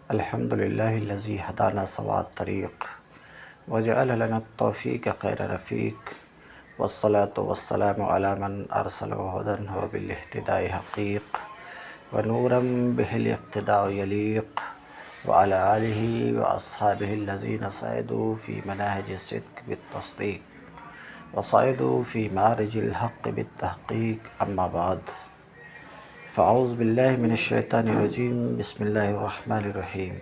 الحمد لله الذي هدانا سواء الطريق وجعل لنا التوفيق خير رفيق والصلاة والسلام على من أرسله هدى وبالاهتداء حقيق ونورا به الاقتداء يليق وعلى آله وأصحابه الذين صعدوا في مناهج الصدق بالتصديق وصعدوا في معرج الحق بالتحقيق أما بعد فاعوذ باللہ من الشیطان الرجیم بسم اللہ الرحمن الرحیم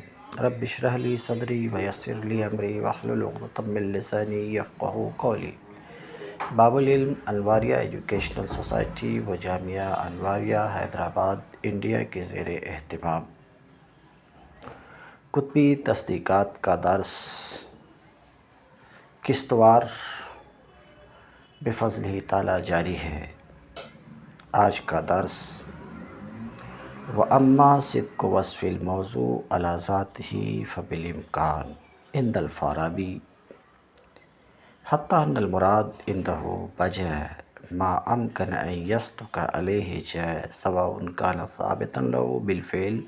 رب اشرح لی صدری ویسر لی امری واحلل عقدۃ من لسانی یفقہوا قولی۔ باب العلم انواریہ ایجوکیشنل سوسائٹی و جامعہ انواریہ حیدرآباد انڈیا کے زیر اہتمام کتبی تصدیقات کا درس قسطوار بفضلہ تعالی جاری ہے۔ آج کا درس وَأَمَّا صِدْقُ وَصْفِ الْمَوْضُوعِ عَلَى ذَاتِهِ فَبِالْإِمْكَانِ عند الفارابی حتى أن المراد عنده بجع ما أمكن أن يصدق عليه جاء سواء كان ثابتا له بالفعل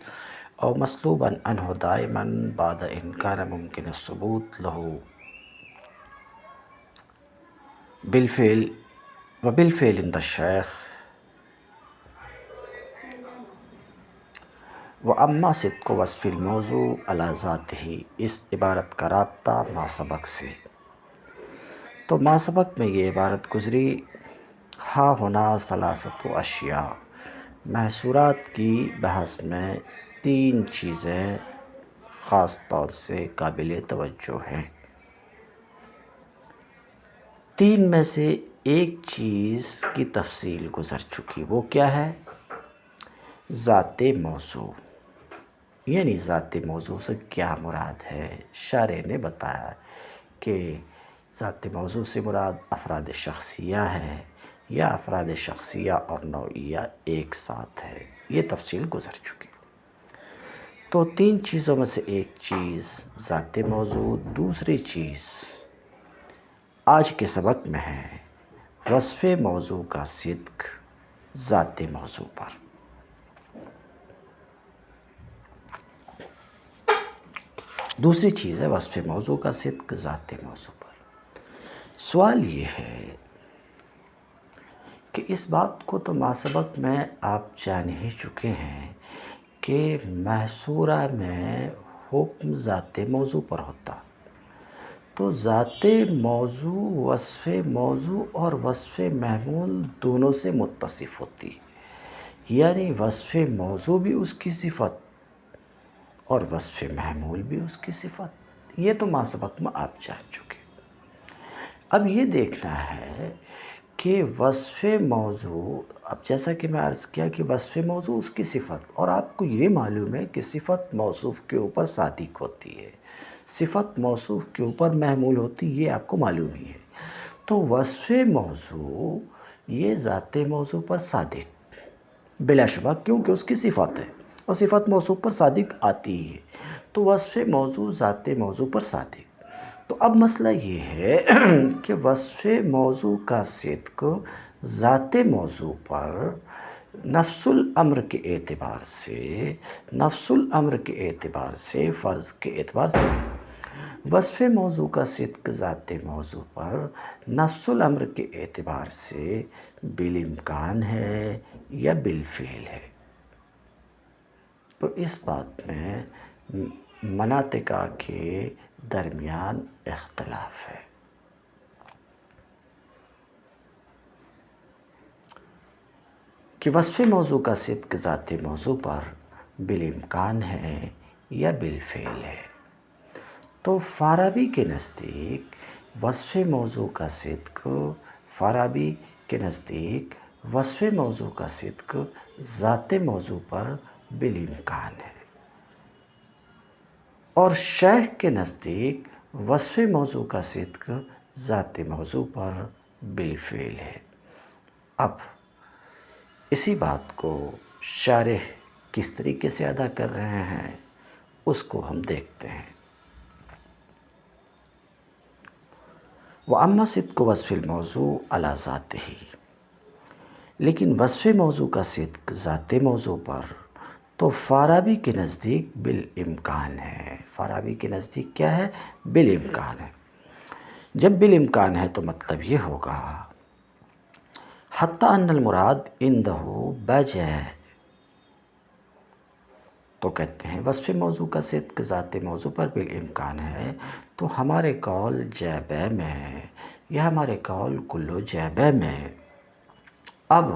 أو مسلوبا عنه دائما بعد إن كان ممكن الثبوت له بالفعل وبالفعل عند الشيخ۔ وَأَمَّا صِدْقُ وَصْفِ الْمَوْضُوعِ عَلَى ذَاتِهِ اس عبارت کا رابطہ ما سبق سے۔ تو ما سبق میں یہ عبارت گزری ہا ہونا ثلاثت اشیاء، محصورات کی بحث میں تین چیزیں خاص طور سے قابل توجہ ہیں۔ تین میں سے ایک چیز کی تفصیل گزر چکی، وہ کیا ہے؟ ذات موضوع، یعنی ذات موضوع سے کیا مراد ہے؟ شارح نے بتایا کہ ذات موضوع سے مراد افراد شخصیہ ہے یا افراد شخصیہ اور نوعیہ ایک ساتھ ہے، یہ تفصیل گزر چکی۔ تو تین چیزوں میں سے ایک چیز ذات موضوع، دوسری چیز آج کے سبق میں ہے وصف موضوع کا صدق ذات موضوع پر۔ دوسری چیز ہے وصف موضوع کا صدق ذات موضوع پر۔ سوال یہ ہے کہ اس بات کو تو ما سبق میں آپ جان ہی چکے ہیں کہ محصورہ میں حکم ذات موضوع پر ہوتا، تو ذات موضوع وصف موضوع اور وصف محمول دونوں سے متصف ہوتی، یعنی وصف موضوع بھی اس کی صفت اور وصف محمول بھی اس کی صفت، یہ تو ما سبق میں آپ جان چکے۔ اب یہ دیکھنا ہے کہ وصف موضوع، اب جیسا کہ میں عرض کیا کہ وصف موضوع اس کی صفت، اور آپ کو یہ معلوم ہے کہ صفت موصوف کے اوپر صادق ہوتی ہے، صفت موصوف کے اوپر محمول ہوتی، یہ آپ کو معلوم ہی ہے۔ تو وصف موضوع یہ ذات موضوع پر صادق بلا شبہ، کیونکہ اس کی صفت ہے اور صفت موصوف پر صادق آتی ہے، تو وصف موضوع ذات موضوع پر صادق۔ تو اب مسئلہ یہ ہے کہ وصف موضوع کا صدق ذات موضوع پر نفس الامر کے اعتبار سے، نفس الامر کے اعتبار سے، فرض کے اعتبار سے نہیں، وصف موضوع کا صدق ذات موضوع پر نفس الامر کے اعتبار سے بالامکان ہے یا بالفعل ہے۔ تو اس بات میں مناطقہ کے درمیان اختلاف ہے۔ کہ وصف موضوع کا صدق ذات موضوع پر بالامکان ہے یا بالفعل ہے۔ تو فارابی کے نزدیک وصف موضوع کا صدق، فارابی کے نزدیک وصف موضوع کا صدق ذات موضوع پر بالامکان ہے، اور شیخ کے نزدیک وصف موضوع کا صدق ذات موضوع پر بالفعل ہے۔ اب اسی بات کو شارح کس طریقے سے ادا کر رہے ہیں اس کو ہم دیکھتے ہیں۔ وَأَمَّا صِدْقُ وَصْفِ الْمَوْضُوعِ عَلَى ذَاتِهِ، لیکن وصف موضوع کا صدق ذات موضوع پر تو فارابی کے نزدیک بالامکان ہے. فارابی کے نزدیک کیا ہے؟ بالامکان ہے. جب بالامکان ہے تو مطلب یہ ہوگا حتیٰ ان المراد عنده بجے. تو کہتے ہیں وصف موضوع کا صدق ذات موضوع پر بالامکان ہے تو ہمارے قول جے میں ہے یا ہمارے قول کلو جے میں. اب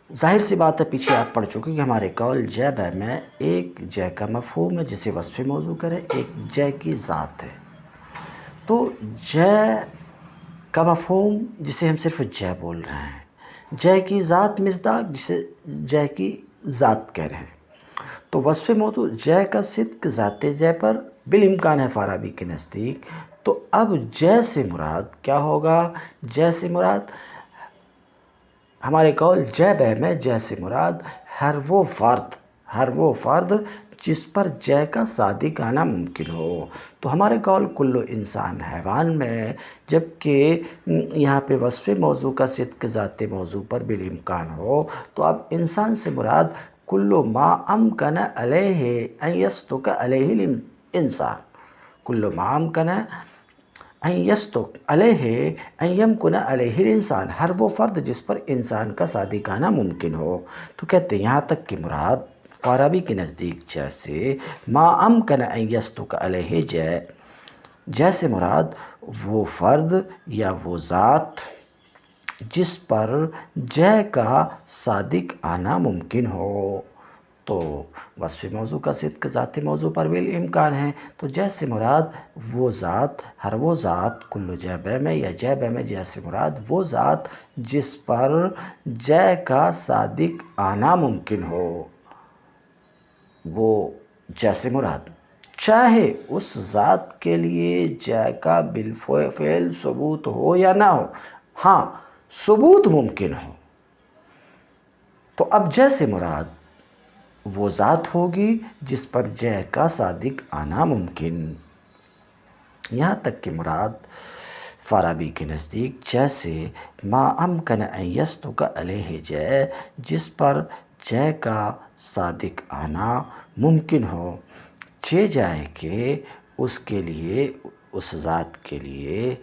ظاہر سی بات ہے، پیچھے آپ پڑھ چکے کہ ہمارے قول جے میں ایک جے کا مفہوم ہے جسے وصف موضوع کرے، ایک جے کی ذات ہے. تو جے کا مفہوم جسے ہم صرف جے بول رہے ہیں، جے کی ذات مصداق جسے جے کی ذات کہہ رہے ہیں. تو وصف موضوع جے کا صدق ذات جے پر بالامکان ہے فارابی کے نزدیک. تو اب جے سے مراد کیا ہوگا؟ جے سے مراد ہمارے قول جے میں جے سے مراد ہر وہ فرد جس پر جے کا صادق آنا ممکن ہو. تو ہمارے قول کلو انسان حیوان میں، جبکہ یہاں پہ وصف موضوع کا صدق ذات موضوع پر بالامکان ہو تو اب انسان سے مراد کلو ما امکن علیہ ان یصدق علیہ الانسان. کلو ما امکن ان یصدق علیہ ان یمکن علیہ الانسان، ہر وہ فرد جس پر انسان کا صادق آنا ممکن ہو. تو کہتے ہیں یہاں تک کہ مراد فارابی کے نزدیک جیسے ما امکن ان یصدق علیہ جیسے مراد وہ فرد یا وہ ذات جس پر جے کا صادق آنا ممکن ہو. تو وصف موضوع کا صدق ذات موضوع پر بالامکان ہے تو جیسے مراد وہ ذات، ہر وہ ذات کلو جے میں یا جے میں جیسے مراد وہ ذات جس پر جے کا صادق آنا ممکن ہو. وہ جیسے مراد چاہے اس ذات کے لیے جے کا بالفعل ثبوت ہو یا نہ ہو، ہاں ثبوت ممکن ہو. تو اب جیسے مراد وہ ذات ہوگی جس پر جے کا صادق آنا ممکن. یہاں تک کہ مراد فارابی کے نزدیک جیسے ما امکن ان یصدق علیہ جے جس پر جے کا صادق آنا ممکن ہو، چہ جائے کہ اس کے لیے، اس ذات کے لیے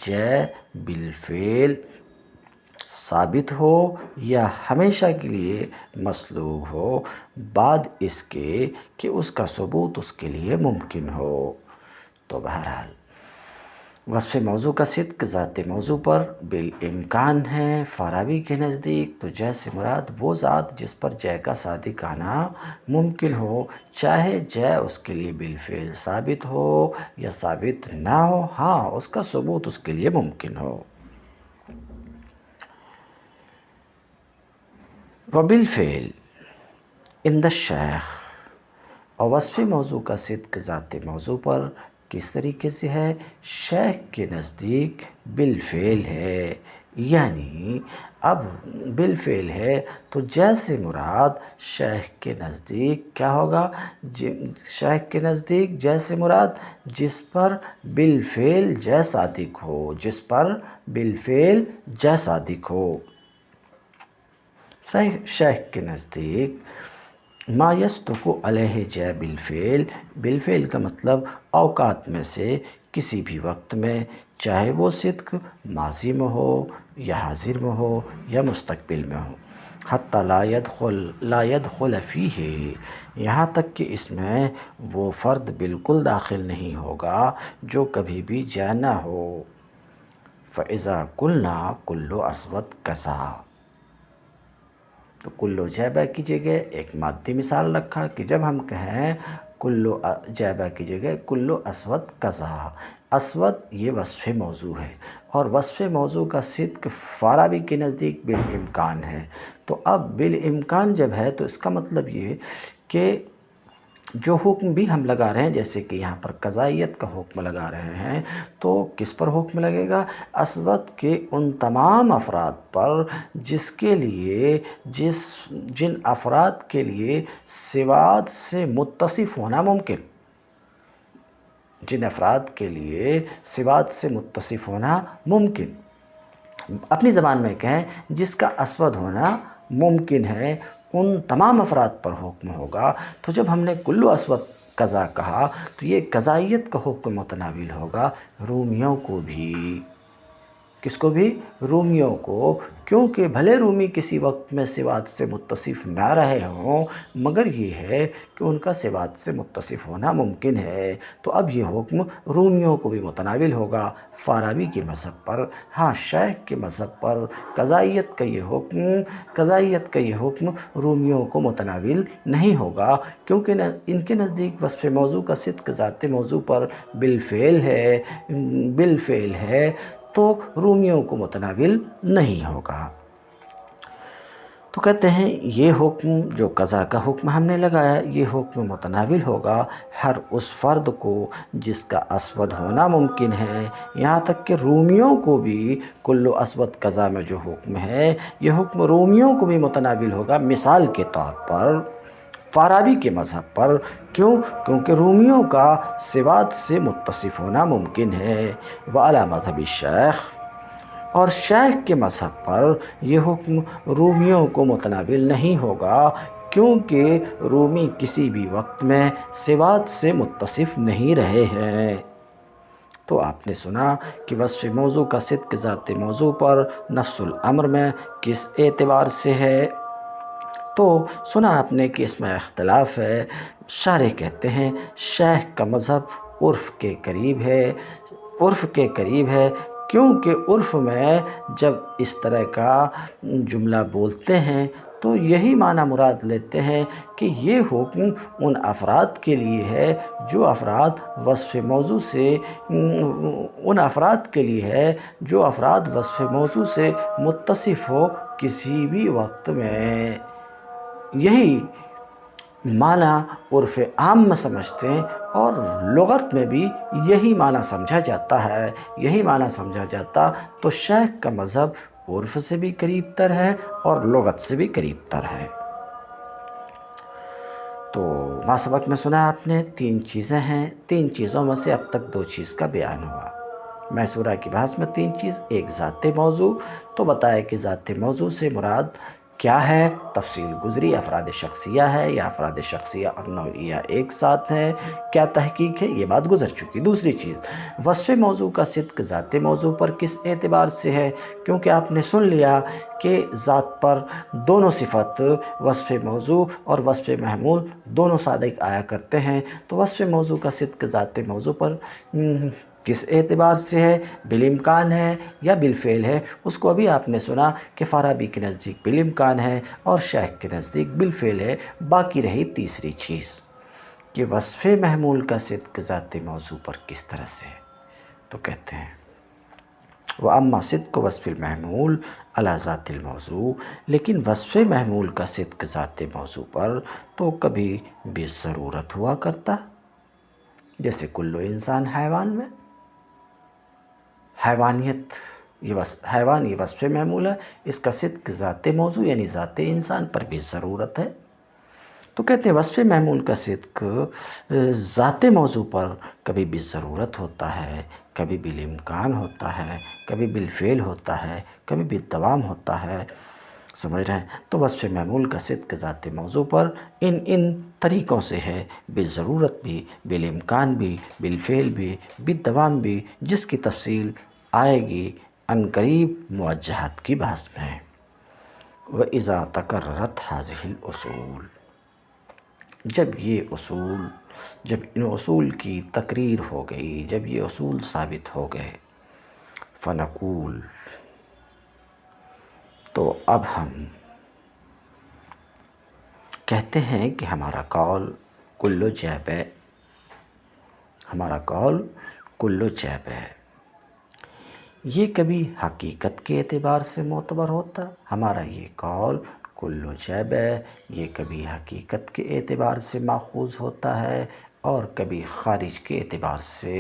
جے بالفعل ثابت ہو یا ہمیشہ کے لیے مسلوب ہو بعد اس کے کہ اس کا ثبوت اس کے لیے ممکن ہو. تو بہرحال وصف موضوع کا صدق ذات موضوع پر بالامکان ہے فارابی کے نزدیک. تو جیسے مراد وہ ذات جس پر جے کا صادق آنا ممکن ہو، چاہے جے اس کے لیے بالفعل ثابت ہو یا ثابت نہ ہو، ہاں اس کا ثبوت اس کے لیے ممکن ہو. وبالفعل عند الشیخ، اور وصف موضوع کا صدق ذات موضوع پر کس طریقے سے ہے؟ شیخ کے نزدیک بالفعل ہے. یعنی اب بالفعل ہے تو جیسے مراد شیخ کے نزدیک کیا ہوگا؟ شیخ کے نزدیک جیسے مراد جس پر بالفعل جے صادق ہو، جس پر بالفعل جے صادق ہو. شیخ کے نزدیک ما یصدق علیہ جے بالفعل، بالفعل کا مطلب اوقات میں سے کسی بھی وقت میں، چاہے وہ صدق ماضی میں ہو یا حاضر میں ہو یا مستقبل میں ہو. حتیٰ لا يدخل فیہ، یہاں تک کہ اس میں وہ فرد بالکل داخل نہیں ہوگا جو کبھی بھی جے نہ ہو. فَإِذَا قُلْنَا كُلُّ أَسْوَدْ كَذَا، تو کلو جے کی جگہ ایک مادی مثال رکھا کہ جب ہم کہیں کلو جے کی جگہ کلو اسود کذا، اسود یہ وصف موضوع ہے اور وصف موضوع کا صدق فارابی کے نزدیک بالامکان ہے. تو اب بالامکان جب ہے تو اس کا مطلب یہ کہ جو حکم بھی ہم لگا رہے ہیں، جیسے کہ یہاں پر قضائیت کا حکم لگا رہے ہیں، تو کس پر حکم لگے گا؟ اسود کے ان تمام افراد پر جس کے لیے جن افراد کے لیے سواد سے متصف ہونا ممکن، جن افراد کے لیے سواد سے متصف ہونا ممکن، اپنی زبان میں کہیں جس کا اسود ہونا ممکن ہے، ان تمام افراد پر حکم ہوگا۔ تو جب ہم نے کلو اسود قضا کہا تو یہ قضائیت کا حکم متناول ہوگا رومیوں کو بھی۔ کس کو بھی؟ رومیوں کو، کیونکہ بھلے رومی کسی وقت میں سوات سے متصف نہ رہے ہوں، مگر یہ ہے کہ ان کا سوات سے متصف ہونا ممکن ہے، تو اب یہ حکم رومیوں کو بھی متناول ہوگا۔ فارابی کے مذہب پر، ہاں شیخ کے مذہب پر قضائیت کا یہ حکم رومیوں کو متناول نہیں ہوگا، کیونکہ ان کے نزدیک وصف موضوع کا صدق ذات موضوع پر بالفعل ہے تو رومیوں کو متناول نہیں ہوگا۔ تو کہتے ہیں یہ حکم جو قضا کا حکم ہم نے لگایا، یہ حکم متناول ہوگا ہر اس فرد کو جس کا اسود ہونا ممکن ہے، یہاں تک کہ رومیوں کو بھی کلو اسود قضا میں جو حکم ہے، یہ حکم رومیوں کو بھی متناول ہوگا۔ مثال کے طور پر فارابی کے مذہب پر، کیونکہ رومیوں کا سوات سے متصف ہونا ممکن ہے، وعلی مذہب الشیخ، اور شیخ کے مذہب پر یہ حکم رومیوں کو متناول نہیں ہوگا، کیونکہ رومی کسی بھی وقت میں سوات سے متصف نہیں رہے ہیں۔ تو آپ نے سنا کہ وصف موضوع کا صدق ذات موضوع پر نفس الامر میں کس اعتبار سے ہے؟ تو سنا آپ نے کہ اس میں اختلاف ہے۔ شارح کہتے ہیں شیخ کا مذہب عرف کے قریب ہے، کیونکہ عرف میں جب اس طرح کا جملہ بولتے ہیں تو یہی معنی مراد لیتے ہیں کہ یہ حکم ان افراد کے لیے ہے جو افراد وصف موضوع سے متصف ہو کسی بھی وقت میں۔ یہی معنی عرف عام میں سمجھتے ہیں، اور لغت میں بھی یہی معنی سمجھا جاتا تو شیخ کا مذہب عرف سے بھی قریب تر ہے اور لغت سے بھی قریب تر ہے۔ تو ماسبق میں سنا آپ نے 3 چیزیں ہیں، 3 چیزوں میں سے اب تک 2 چیز کا بیان ہوا۔ میسورہ کی بحث میں 3 چیز، ایک ذات موضوع، تو بتایا کہ ذات موضوع سے مراد کیا ہے، تفصیل گزری، افراد شخصیہ ہے یا افراد شخصیہ اور نوعیہ ایک ساتھ ہے، کیا تحقیق ہے، یہ بات گزر چکی۔ دوسری چیز، وصف موضوع کا صدق ذات موضوع پر کس اعتبار سے ہے، کیونکہ آپ نے سن لیا کہ ذات پر دونوں صفت وصف موضوع اور وصف محمول دونوں صادق آیا کرتے ہیں، تو وصف موضوع کا صدق ذات موضوع پر کس اعتبار سے ہے، بالامکان ہے یا بالفعل ہے، اس کو ابھی آپ نے سنا کہ فارابی کے نزدیک بالامکان ہے اور شیخ کے نزدیک بالفعل ہے۔ باقی رہی تیسری چیز کہ وصف محمول کا صدق ذات موضوع پر کس طرح سے ہے، تو کہتے ہیں وَأَمَّا صِدْقُ وَصْفِ الْمَحْمُولِ عَلَى ذَاتِ الْمَوْضُوع، لیکن وصف محمول کا صدق ذات موضوع پر تو کبھی بھی ضرورت ہوا کرتا، جیسے کلو انسان حیوان میں، حیوان یہ وصف محمول ہے، اس کا صدق ذات موضوع یعنی ذات انسان پر بھی ضرورت ہے۔ تو کہتے ہیں وصف محمول کا صدق ذات موضوع پر کبھی بھی ضرورت ہوتا ہے، کبھی بالامکان ہوتا ہے، کبھی بالفعل ہوتا ہے، کبھی بالدوام ہوتا ہے، سمجھ رہے ہیں؟ تو وصف محمول کا صدق ذات موضوع پر ان طریقوں سے ہے، بالضرورت بھی، بالامکان بھی، بالفعل بھی، بالدوام بھی، جس کی تفصیل آئے گی عنقریب موجہات کی بحث میں۔ وَإِذَا تَقَرَّرَتْ هَذِهِ الْأُصُولُ، جب ان اصول کی تقریر ہو گئی، جب یہ اصول ثابت ہو گئے، فنقول، تو اب ہم کہتے ہیں کہ ہمارا قول کلو جیب ہے، یہ کبھی حقیقت کے اعتبار سے معتبر ہوتا، ہمارا یہ قول کلو جیب ہے، یہ کبھی حقیقت کے اعتبار سے ماخوذ ہوتا ہے اور کبھی خارج کے اعتبار سے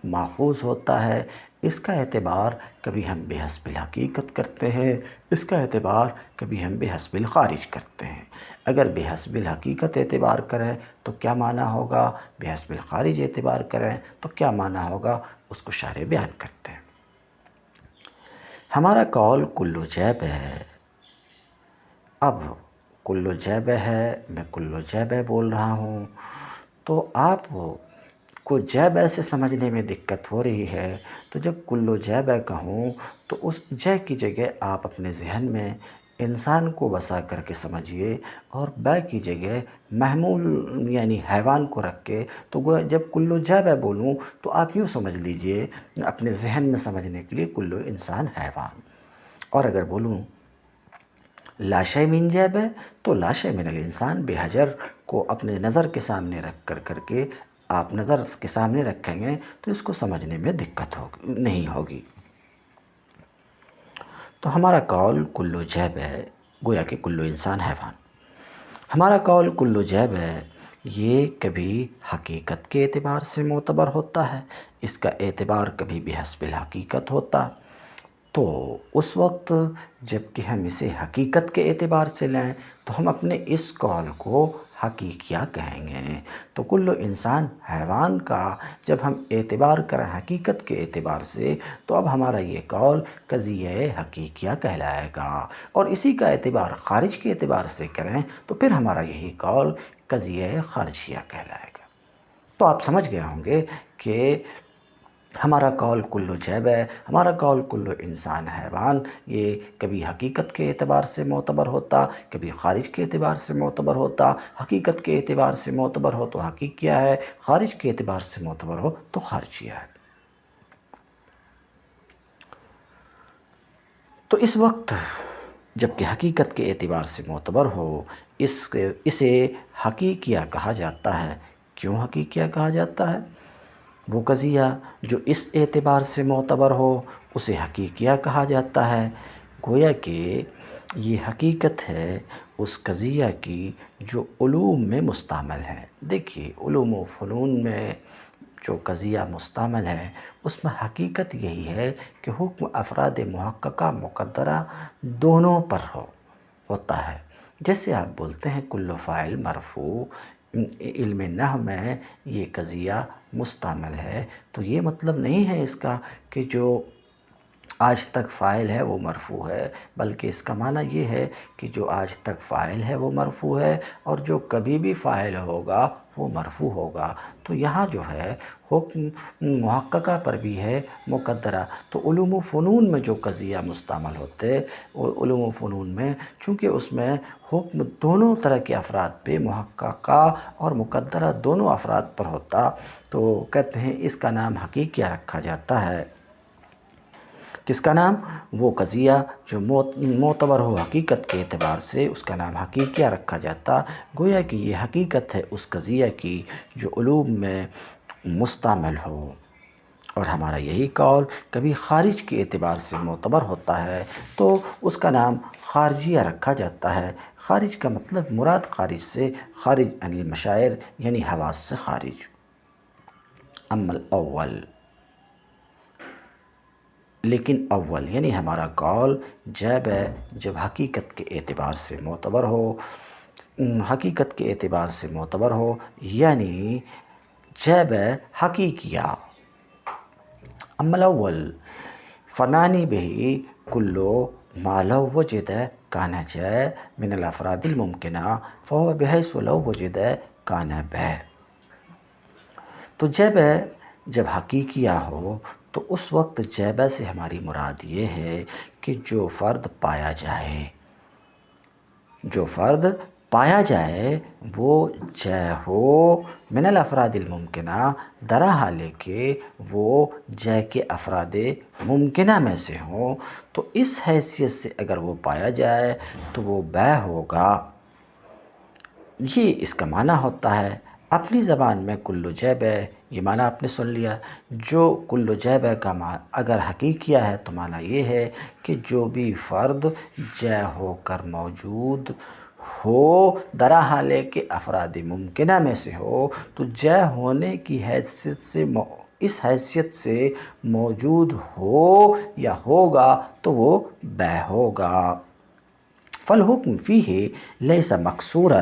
ماخوذ ہوتا ہے۔ اس کا اعتبار کبھی ہم بحسب الحقیقت کرتے ہیں، اس کا اعتبار کبھی ہم بحسب الخارج کرتے ہیں۔ اگر بحسب الحقیقت اعتبار کریں تو کیا معنی ہوگا، بحسب الخارج اعتبار کریں تو کیا معنی ہوگا، اس کو شارح بیان کرتے ہیں۔ ہمارا قول کلو جیب ہے۔ اب کلو جیب ہے، میں کلو جیب بول رہا ہوں، تو آپ کو جیب سے سمجھنے میں دقت ہو رہی ہے، تو جب کلو جیب کہوں تو اس جے کی جگہ آپ اپنے ذہن میں انسان کو بسا کر کے سمجھیے، اور بے کی جگہ محمول یعنی حیوان کو رکھ کے، تو گویا جب کلو جیب بولوں تو آپ یوں سمجھ لیجئے اپنے ذہن میں سمجھنے کے لیے کلو انسان حیوان۔ اور اگر بولوں لا شیء من جیب تو لا شیء من الانسان، بے حجر کو اپنے نظر کے سامنے رکھ کر کے آپ نظر کے سامنے رکھیں گے تو اس کو سمجھنے میں دقت نہیں ہوگی۔ تو ہمارا قول کلو جیب ہے، گویا کہ کلو انسان حیوان۔ ہمارا قول کلو جیب ہے، یہ کبھی حقیقت کے اعتبار سے معتبر ہوتا ہے، اس کا اعتبار کبھی بحسب الحقیقت ہوتا۔ تو اس وقت جب کہ ہم اسے حقیقت کے اعتبار سے لیں تو ہم اپنے اس قول کو حقیقیہ کہیں گے۔ تو کلو انسان حیوان کا جب ہم اعتبار کریں حقیقت کے اعتبار سے تو اب ہمارا یہ قول قضیہ حقیقیہ کہلائے گا، اور اسی کا اعتبار خارج کے اعتبار سے کریں تو پھر ہمارا یہی قول قضیہ خارجیہ کہلائے گا۔ تو آپ سمجھ گئے ہوں گے کہ ہمارا قول کلو جیب ہے، ہمارا قول کلو انسان حیوان، یہ کبھی حقیقت کے اعتبار سے معتبر ہوتا، کبھی خارج کے اعتبار سے معتبر ہوتا۔ حقیقت کے اعتبار سے معتبر ہو تو حقیقیہ ہے، خارج کے اعتبار سے معتبر ہو تو خارجیہ ہے۔ تو اس وقت جب کہ حقیقت کے اعتبار سے معتبر ہو، اسے حقیقیہ کہا جاتا ہے۔ کیوں حقیقیہ کہا جاتا ہے؟ وہ قضیہ جو اس اعتبار سے معتبر ہو اسے حقیقیہ کہا جاتا ہے، گویا کہ یہ حقیقت ہے اس قضیہ کی جو علوم میں مستعمل ہے۔ دیکھیے علوم و فنون میں جو قضیہ مستعمل ہے اس میں حقیقت یہی ہے کہ حکم افراد محققہ مقدرہ دونوں پر ہوتا ہے۔ جیسے آپ بولتے ہیں کل فاعل مرفوع، علم نحو میں یہ قضیہ مستعمل ہے، تو یہ مطلب نہیں ہے اس کا کہ جو آج تک فاعل ہے وہ مرفوع ہے، بلکہ اس کا معنی یہ ہے کہ جو آج تک فاعل ہے وہ مرفوع ہے، اور جو کبھی بھی فاعل ہوگا وہ مرفوع ہوگا۔ تو یہاں جو ہے حکم محققہ پر بھی ہے مقدرہ۔ تو علوم و فنون میں جو قضیہ مستعمل ہوتے، علوم و فنون میں چونکہ اس میں حکم دونوں طرح کے افراد پہ، محققہ اور مقدرہ دونوں افراد پر ہوتا، تو کہتے ہیں اس کا نام حقیقیہ رکھا جاتا ہے۔ کس کا نام؟ وہ قضیہ جو معتبر ہو حقیقت کے اعتبار سے، اس کا نام حقیقیہ رکھا جاتا، گویا کہ یہ حقیقت ہے اس قضیہ کی جو علوم میں مستعمل ہو۔ اور ہمارا یہی قول کبھی خارج کے اعتبار سے معتبر ہوتا ہے تو اس کا نام خارجیہ رکھا جاتا ہے۔ خارج کا مطلب مراد خارج سے، خارج عن المشاعر یعنی حواس سے خارج۔ اما الاول، لیکن اول یعنی ہمارا قول جیب ہے جب حقیقت کے اعتبار سے معتبر ہو، حقیقت کے اعتبار سے معتبر ہو، یعنی جیب حقیقیہ۔ اما الاول فنانی بہی کلو ما لو وجد کان جے من الافراد الممکنہ فهو بحیث لو وجد کان بے۔ تو جیب جب حقیقیہ ہو تو اس وقت جیبہ سے ہماری مراد یہ ہے کہ جو فرد پایا جائے، جو فرد پایا جائے وہ جے ہو من الافراد الممکنہ، درا حالے کہ وہ جے کے افراد ممکنہ میں سے ہوں، تو اس حیثیت سے اگر وہ پایا جائے تو وہ بے ہوگا۔ یہ اس کا معنی ہوتا ہے۔ اپنی زبان میں کلو جیب ہے، یہ معنی آپ نے سن لیا۔ جو کلو جیب کا معنی اگر حقیقیہ ہے تو معنی یہ ہے کہ جو بھی فرد جے ہو کر موجود ہو، درا حالے کہ افراد ممکنہ میں سے ہو، تو جے ہونے کی حیثیت سے، اس حیثیت سے موجود ہو یا ہوگا تو وہ بے ہوگا۔ فالحکم فیہ لیس مقصورا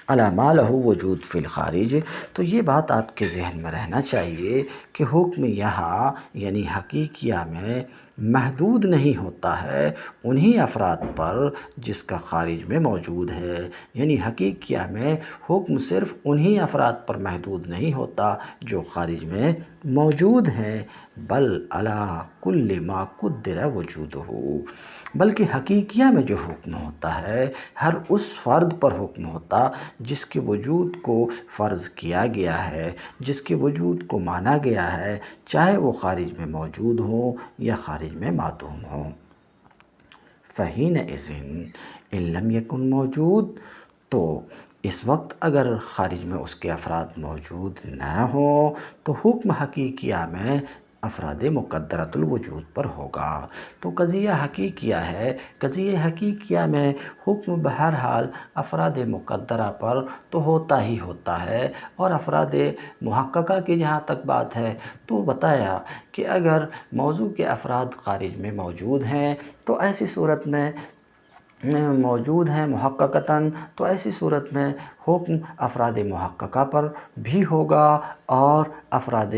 علی ما لہ وجود فی الخارج۔ تو یہ بات آپ کے ذہن میں رہنا چاہیے کہ حکم یہاں یعنی حقیقیہ میں محدود نہیں ہوتا ہے انہی افراد پر جس کا خارج میں موجود ہے، یعنی حقیقیہ میں حکم صرف انہی افراد پر محدود نہیں ہوتا جو خارج میں موجود ہیں، بل علی کل ما قدر وجودہ، بلکہ حقیقیہ میں جو حکم ہوتا ہے ہر اس فرد پر حکم ہوتا جس کے وجود کو فرض کیا گیا ہے، جس کے وجود کو مانا گیا ہے، چاہے وہ خارج میں موجود ہوں یا خارج میں معدوم ہوں۔ فحینئذ ان لم یکن موجود، تو اس وقت اگر خارج میں اس کے افراد موجود نہ ہوں تو حکم حقیقیہ میں افراد مقدرۃ الوجود پر ہوگا۔ تو قضیہ حقیقیہ ہے، قضیہ حقیقیہ میں حکم بہرحال افراد مقدرہ پر تو ہوتا ہی ہوتا ہے، اور افراد محققہ کی جہاں تک بات ہے تو بتایا کہ اگر موضوع کے افراد خارج میں موجود ہیں تو ایسی صورت میں موجود ہیں محققتاً، تو ایسی صورت میں حکم افراد محققہ پر بھی ہوگا اور افراد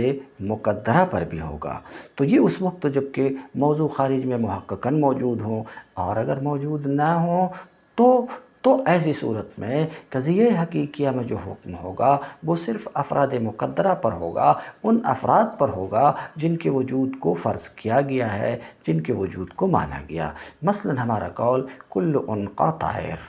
مقدرہ پر بھی ہوگا۔ تو یہ اس وقت جب کہ موضوع خارج میں محققاً موجود ہوں، اور اگر موجود نہ ہوں تو ایسی صورت میں قضیہ حقیقیہ میں جو حکم ہوگا وہ صرف افراد مقدرہ پر ہوگا، ان افراد پر ہوگا جن کے وجود کو فرض کیا گیا ہے، جن کے وجود کو مانا گیا۔ مثلا ہمارا قول کل عنقا طائر،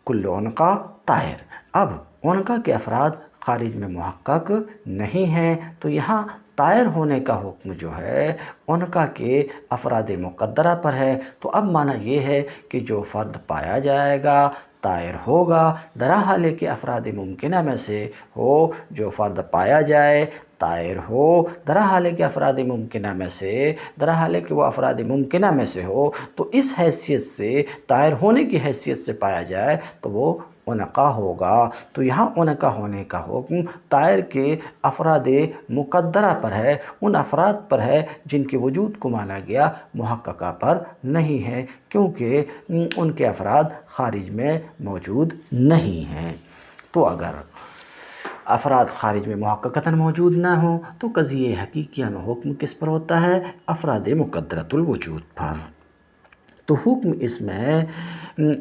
کل عنقا طائر، اب عنقا کے افراد خارج میں محقق نہیں ہیں، تو یہاں طائر ہونے کا حکم جو ہے عنقا کے افراد مقدرہ پر ہے۔ تو اب معنی یہ ہے کہ جو فرد پایا جائے گا طائر ہوگا، درحال کہ افراد ممکنہ میں سے ہو، جو فرد پایا جائے طائر ہو، درحال کہ افراد ممکنہ میں سے، درحال کہ وہ افراد ممکنہ میں سے ہو، تو اس حیثیت سے طائر ہونے کی حیثیت سے پایا جائے تو وہ عنقا ہوگا۔ تو یہاں عنقا ہونے کا حکم طائر کے افراد مقدرہ پر ہے، ان افراد پر ہے جن کے وجود کو مانا گیا، محققہ پر نہیں ہے، کیونکہ ان کے افراد خارج میں موجود نہیں ہیں۔ تو اگر افراد خارج میں محققتاً موجود نہ ہوں تو قضیہ حقیقیہ میں حکم کس پر ہوتا ہے؟ افراد مقدرۃ الوجود پر۔ تو حکم اس میں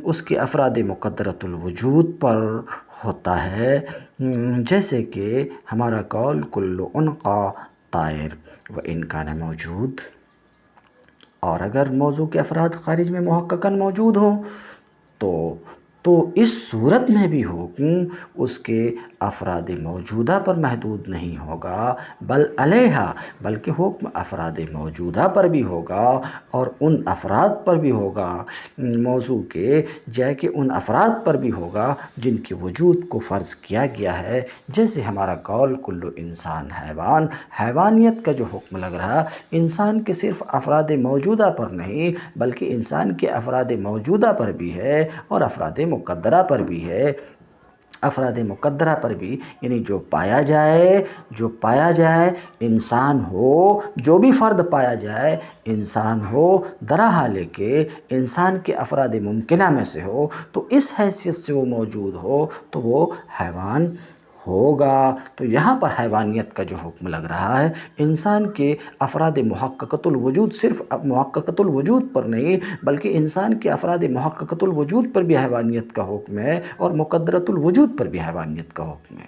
اس کے افراد مقدرۃ الوجود پر ہوتا ہے، جیسے کہ ہمارا قول کل عنقا طائر وان کان موجود، اور اگر موضوع کے افراد خارج میں محققاً موجود ہوں تو اس صورت میں بھی حکم اس کے افراد موجودہ پر محدود نہیں ہوگا، بل علیہا، بلکہ حکم افراد موجودہ پر بھی ہوگا اور ان افراد پر بھی ہوگا موضوع کے، جائے کہ ان افراد پر بھی ہوگا جن کے وجود کو فرض کیا گیا ہے، جیسے ہمارا قول کل انسان حیوان، حیوانیت کا جو حکم لگ رہا انسان کے صرف افراد موجودہ پر نہیں بلکہ انسان کے افراد موجودہ پر بھی ہے اور افراد مقدرہ پر بھی ہے۔ افراد مقدرہ پر بھی، یعنی جو پایا جائے انسان ہو، جو بھی فرد پایا جائے انسان ہو، درحال کہ انسان کے افراد ممکنہ میں سے ہو، تو اس حیثیت سے وہ موجود ہو تو وہ حیوان ہوگا۔ تو یہاں پر حیوانیت کا جو حکم لگ رہا ہے انسان کے افراد محققۃ الوجود، صرف محققۃ الوجود پر نہیں بلکہ انسان کے افراد محققۃ الوجود پر بھی حیوانیت کا حکم ہے اور مقدرۃ الوجود پر بھی حیوانیت کا حکم ہے۔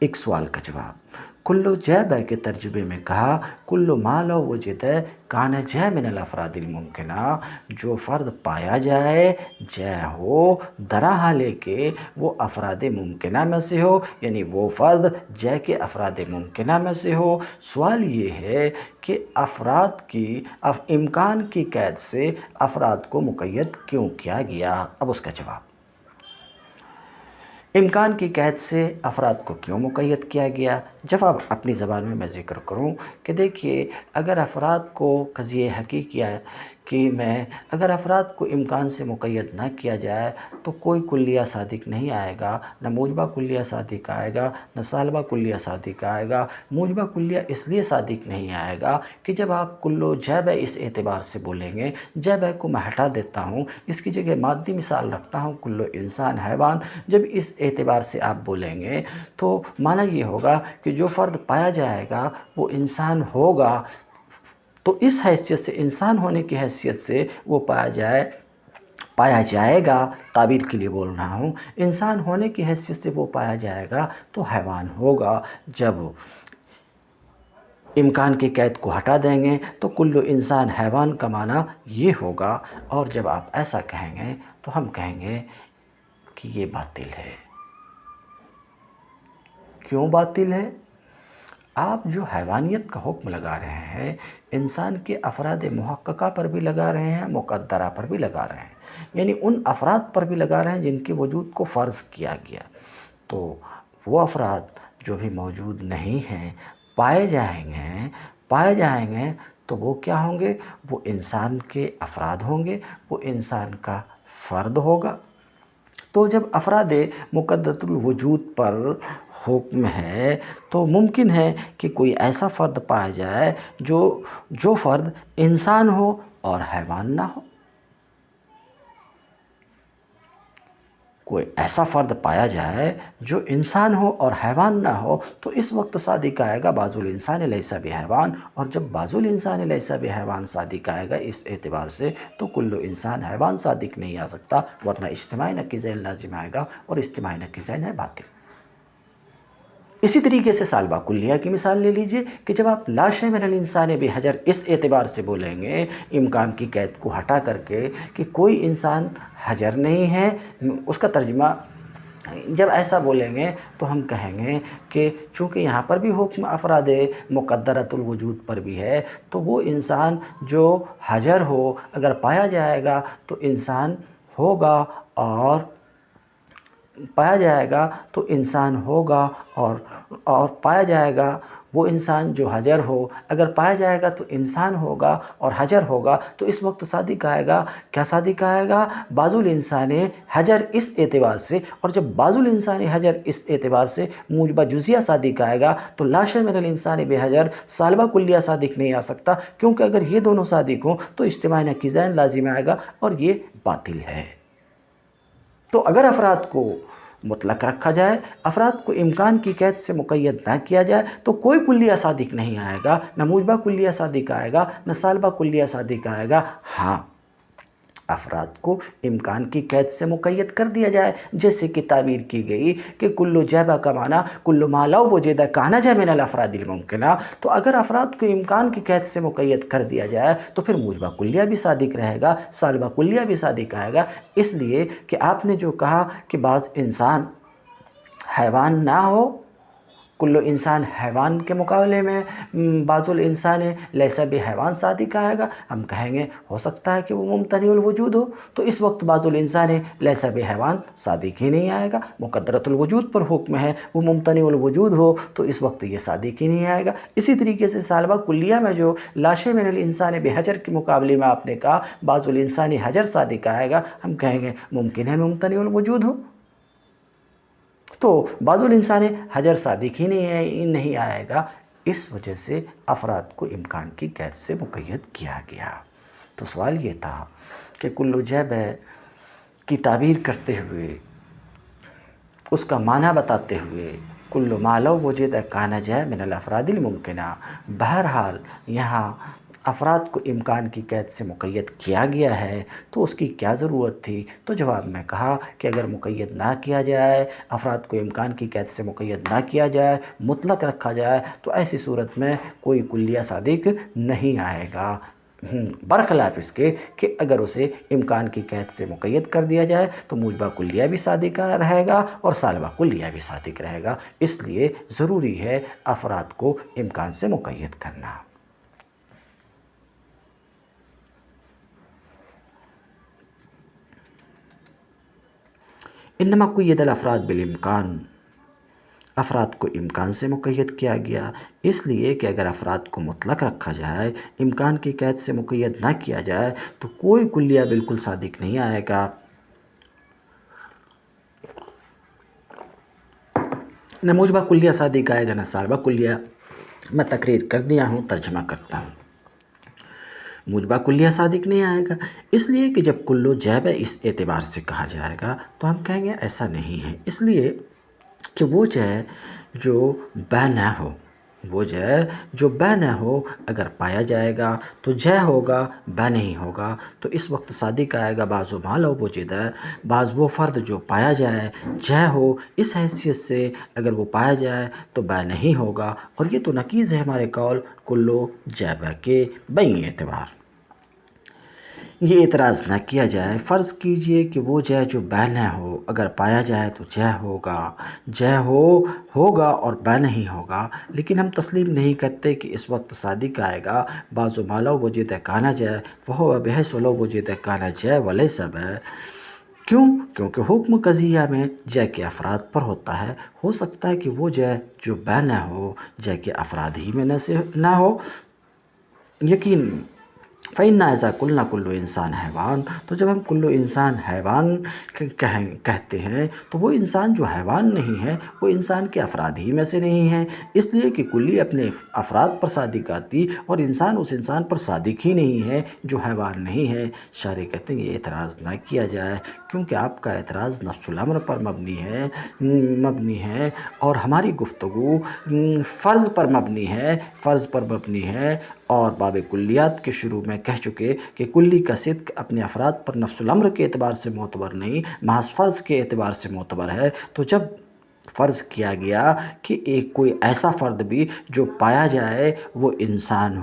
ایک سوال کا جواب، کلو جیب کے ترجمے میں کہا کلو ما لو وجد کان جے من الافراد الممکنہ، جو فرد پایا جائے جے ہو، درحال کہ وہ افراد ممکنہ میں سے ہو، یعنی وہ فرد جے کے افراد ممکنہ میں سے ہو۔ سوال یہ ہے کہ افراد کی امکان کی قید سے افراد کو مقید کیوں کیا گیا؟ اب اس کا جواب، امکان کی قید سے افراد کو کیوں مقید کیا گیا؟ جواب اپنی زبان میں ذکر کروں کہ دیکھیے، اگر افراد کو قضیہ حقیقیہ میں اگر افراد کو امکان سے مقید نہ کیا جائے تو کوئی کلیہ صادق نہیں آئے گا، نہ موجبہ کلیہ صادق آئے گا، نہ سالبہ کلیہ صادق آئے گا۔ موجبہ کلیہ اس لیے صادق نہیں آئے گا کہ جب آپ کلو جیب اس اعتبار سے بولیں گے، جیب کو میں ہٹا دیتا ہوں، اس کی جگہ مادی مثال رکھتا ہوں کلو انسان حیوان، جب اس اعتبار سے آپ بولیں گے تو معنی یہ ہوگا کہ کہ جو فرد پایا جائے گا وہ انسان ہوگا، تو اس حیثیت سے، انسان ہونے کی حیثیت سے وہ پایا جائے گا، تعبیر کے لیے بول رہا ہوں، انسان ہونے کی حیثیت سے وہ پایا جائے گا تو حیوان ہوگا۔ جب امکان کی قید کو ہٹا دیں گے تو کل انسان حیوان کا معنی یہ ہوگا، اور جب آپ ایسا کہیں گے تو ہم کہیں گے کہ یہ باطل ہے۔ کیوں باطل ہے؟ آپ جو حیوانیت کا حکم لگا رہے ہیں انسان کے افراد محققہ پر بھی لگا رہے ہیں، مقدرہ پر بھی لگا رہے ہیں، یعنی ان افراد پر بھی لگا رہے ہیں جن کے وجود کو فرض کیا گیا، تو وہ افراد جو بھی موجود نہیں ہیں پائے جائیں گے تو وہ کیا ہوں گے؟ وہ انسان کے افراد ہوں گے، وہ انسان کا فرد ہوگا۔ تو جب افراد مقدرۃ الوجود پر حکم ہے تو ممکن ہے کہ کوئی ایسا فرد پایا جائے جو فرد انسان ہو اور حیوان نہ ہو۔ کوئی ایسا فرد پایا جائے جو انسان ہو اور حیوان نہ ہو، تو اس وقت صادق آئے گا بعض الانسان لیس بحیوان، اور جب بعض الانسان لیس بحیوان صادق آئے گا اس اعتبار سے تو کل انسان حیوان صادق نہیں آ سکتا، ورنہ اجتماعی نقیضین لازم آئے گا، اور اجتماعی نقیضین ہے باطل۔ اسی طریقے سے سالبہ کلیہ کی مثال لے لیجئے کہ جب آپ لا شیء من الانسان بحجر اس اعتبار سے بولیں گے، امکان کی قید کو ہٹا کر کے کہ کوئی انسان حجر نہیں ہے، اس کا ترجمہ جب ایسا بولیں گے تو ہم کہیں گے کہ چونکہ یہاں پر بھی حکم افراد مقدرۃ الوجود پر بھی ہے، تو وہ انسان جو حجر ہو اگر پایا جائے گا تو انسان ہوگا، اور پایا جائے گا تو انسان ہوگا، اور پایا جائے گا وہ انسان جو حجر ہو اگر پایا جائے گا تو انسان ہوگا اور حجر ہوگا، تو اس وقت صادق آئے گا، کیا صادق آئے گا؟ بعض الانسان حجر اس اعتبار سے، اور جب بعض الانسان حجر اس اعتبار سے موجبہ جزیہ صادق آئے گا تو لا شیء من الانسان بحجر سالبہ کلیہ صادق نہیں آ سکتا، کیونکہ اگر یہ دونوں صادق ہوں تو اجتماعی نقیضین لازم آئے گا، اور یہ باطل ہے۔ تو اگر افراد کو مطلق رکھا جائے، افراد کو امکان کی قید سے مقید نہ کیا جائے تو کوئی کلیہ صادق نہیں آئے گا، نہ موجبہ کلیہ صادق آئے گا، نہ سالبہ کلیہ صادق آئے گا۔ ہاں، افراد کو امکان کی قید سے مقید کر دیا جائے، جیسے کہ تعبیر کی گئی کہ کل جیبہ کا معنی کل ما لو وجد کان جا من الافراد الممکنہ، تو اگر افراد کو امکان کی قید سے مقید کر دیا جائے تو پھر موجبہ کلیہ بھی صادق رہے گا، سالبہ کلیہ بھی صادق آئے گا، اس لیے کہ آپ نے جو کہا کہ بعض انسان حیوان نہ ہو، کل انسان حیوان کے مقابلے میں بعض الانسان لیس بحیوان صادق آئے گا، ہم کہیں گے ہو سکتا ہے کہ وہ ممتنع الوجود ہو، تو اس وقت بعض الانسان لیس بحیوان صادق ہی نہیں آئے گا۔ مقدرۃ الوجود پر حکم ہے وہ ممتنع الوجود ہو تو اس وقت یہ صادق ہی نہیں آئے گا۔ اسی طریقے سے سالبہ کلیہ میں جو لا شیء من الانسان بحجر کے مقابلے میں آپ نے کہا بعض الانسان حجر صادق آئے گا، ہم کہیں گے ممکن ہے ممتنع الوجود ہو، تو بعض الانسان حجر صادق ہی نہیں آئے گا، اس وجہ سے افراد کو امکان کی قید سے مقید کیا گیا۔ تو سوال یہ تھا کہ کل جیبہ کی تعبیر کرتے ہوئے، اس کا معنی بتاتے ہوئے کل ما لو وجد کان جا من الافراد الممکنہ، بہرحال یہاں افراد کو امکان کی قید سے مقید کیا گیا ہے تو اس کی کیا ضرورت تھی؟ تو جواب میں کہا کہ اگر مقید نہ کیا جائے، افراد کو امکان کی قید سے مقید نہ کیا جائے، مطلق رکھا جائے، تو ایسی صورت میں کوئی کلیہ صادق نہیں آئے گا، برخلاف اس کے کہ اگر اسے امکان کی قید سے مقید کر دیا جائے تو موجبہ کلیہ بھی صادق رہے گا اور سالبہ کلیہ بھی صادق رہے گا، اس لیے ضروری ہے افراد کو امکان سے مقید کرنا۔ انما قید الافراد بالامکان، افراد کو امکان سے مقید کیا گیا، اس لیے کہ اگر افراد کو مطلق رکھا جائے، امکان کی قید سے مقید نہ کیا جائے تو کوئی کلیہ بالکل صادق نہیں آئے گا، نہ موجبہ کلیہ صادق آئے گا، نہ سالبہ کلیہ۔ میں تقریر کر دیا ہوں، ترجمہ کرتا ہوں۔ موجبہ کلیہ صادق نہیں آئے گا، اس لیے کہ جب کل جیبہ اس اعتبار سے کہا جائے گا تو ہم کہیں گے ایسا نہیں ہے، اس لیے کہ وہ جو بہ نہ ہو، وہ جے جو بہ نہ ہو اگر پایا جائے گا تو جے ہوگا، بہ نہیں ہوگا تو اس وقت صادق آئے گا۔ بعض ما لو وجد، بعض وہ فرد جو پایا جائے جے ہو، اس حیثیت سے اگر وہ پایا جائے تو بہ نہیں ہوگا، اور یہ تو نقیض ہے ہمارے قول کلو جے بہ کے بئی اعتبار۔ یہ اعتراض نہ کیا جائے، فرض کیجئے کہ وہ جے جو بہ نہ ہو اگر پایا جائے تو جے ہوگا، جے ہوگا اور بہ نہیں ہوگا، لیکن ہم تسلیم نہیں کرتے کہ اس وقت صادق آئے گا بعض ما لو وجد کان جے فہو بحیث لو وجد کان جے ولیس بہ۔ کیوں؟ کیونکہ حکم قضیہ میں جے کے افراد پر ہوتا ہے۔ ہو سکتا ہے کہ وہ جے جو بہ نہ ہو جے کے افراد ہی میں نہ ہو، یقین فَإِنَّا إِذَا قُلْنَا كُلُّ إِنسَان حیوان، تو جب ہم کلو انسان حیوان کہتے ہیں تو وہ انسان جو حیوان نہیں ہے وہ انسان کے افراد ہی میں سے نہیں ہے، اس لیے کہ کلی اپنے افراد پر صادق آتی اور انسان اس انسان پر صادق ہی نہیں ہے جو حیوان نہیں ہے۔ شارح کہتے ہیں یہ اعتراض نہ کیا جائے، کیونکہ آپ کا اعتراض نفس الامر پر مبنی ہے اور ہماری گفتگو فرض پر مبنی ہے، اور باب کلیات کے شروع میں کہہ چکے کہ کلی کا صدق اپنے افراد پر نفس الامر کے اعتبار سے معتبر نہیں، محض فرض کے اعتبار سے معتبر ہے۔ تو جب فرض کیا گیا کہ کوئی ایسا فرد بھی جو پایا جائے وہ انسان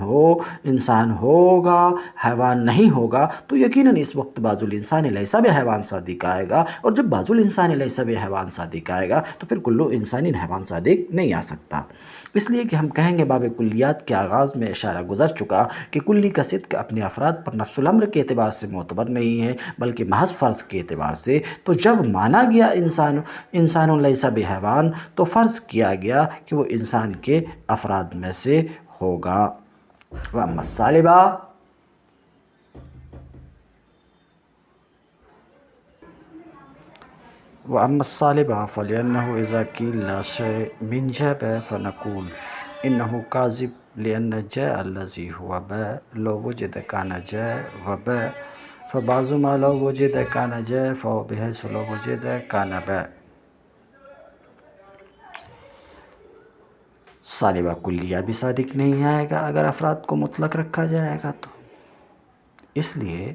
ہوگا، حیوان نہیں ہوگا، تو یقیناً اس وقت بعض الانسان لیس بحیوان صادق آئے گا، اور جب بعض الانسان لیس بحیوان صادق آئے گا تو پھر کلو انسان حیوان صادق نہیں آ سکتا۔ اس لیے کہ ہم کہیں گے باب کلیات کے آغاز میں اشارہ گزر چکا کہ کلی کا صدق اپنے افراد پر نفس الامر کے اعتبار سے معتبر نہیں ہے بلکہ محض فرض کے اعتبار سے۔ تو جب مانا گیا انسان لیس بحیوان تو فرض کیا گیا کہ وہ انسان کے افراد میں سے ہوگا۔ وَأَمَّا الثَّالِبَةُ فَلِأَنَّهُ إِذَا قِيلَ لَا شَيْءَ مِنْ جَبَ فَنَقُولُ إِنَّهُ كَاذِبٌ لِأَنَّ جَاءَ الَّذِي هُوَ بَ لَوْ وُجِدَ كَانَ جَاءَ وَبَ فَبَعْضُ مَا لَوْ وُجِدَ كَانَ جَاءَ فَهُوَ بِحَيْثُ لَوْ وُجِدَ كَانَ بَ۔ ثالبہ کلیہ بھی صادق نہیں آئے گا اگر افراد کو مطلق رکھا جائے گا تو، اس لیے